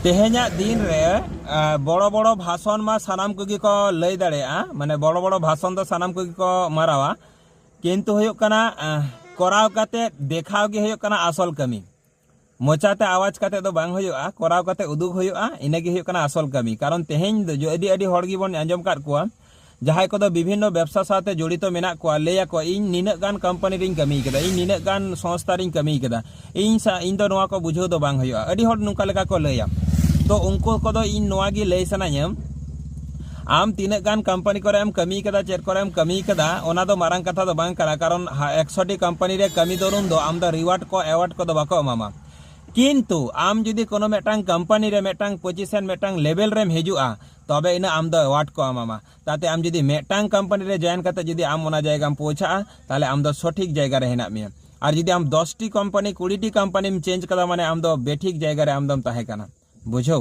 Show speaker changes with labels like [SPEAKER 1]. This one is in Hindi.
[SPEAKER 1] तेहेना दिन रे बड़ो बड़ो भाषण मा सानाम को को लई दाड़ेया माने बड़ो बड़ो भाषण तो सानाम को मारावा किंतु हुयुक कना कराव काते देखाव गे हुयुक कना आसल कमी मोचाते आवाज काते दो बांग हुयुआ कराव काते उदुग हुयुआ इना गे हुयुक कना आसल कमी कारण तेहेन जो अडी अडी हड़ गे बन आंजम काट कुआ जहां को विभिन्न व्यवसा साथे जड़ित मेना को लैया को इन निना गान कंपनी रिंग कमी कदा इन निना गान संस्था रिंग कमी कदा इन दो नोआ को बुझो दो बांग हुयुआ अडी हड़ नुका लेका को लैया तो उनको को इन नोआ गे लय सनायम आम तीन गान कंपनी को कमी कदा चेक को कमी कदा ओना दो मारंग कथा दो बांग करा कारण 100टी कंपनी रे कमी दरुन दो आम दो रिवार्ड को एवार्ड को दो बाको एमामा किंतु आम जुदी कोनो मेटांग कंपनी रे मेटांग पोजीशन मेटांग लेवल रेम हिजुआ तबे इना आम दो एवार्ड को एमामा ताते आम जुदी मेटांग कंपनी रे जॉइन करते जुदी आम ओना जायगा पहुंचा ताले आम दो सठिक जायगा रे हेना मिया और जुदी आम 10टी कंपनी 20टी कंपनी में चेंज कदा माने आम दो बेठिक जायगा रे आम दम ताहे कना बुझो।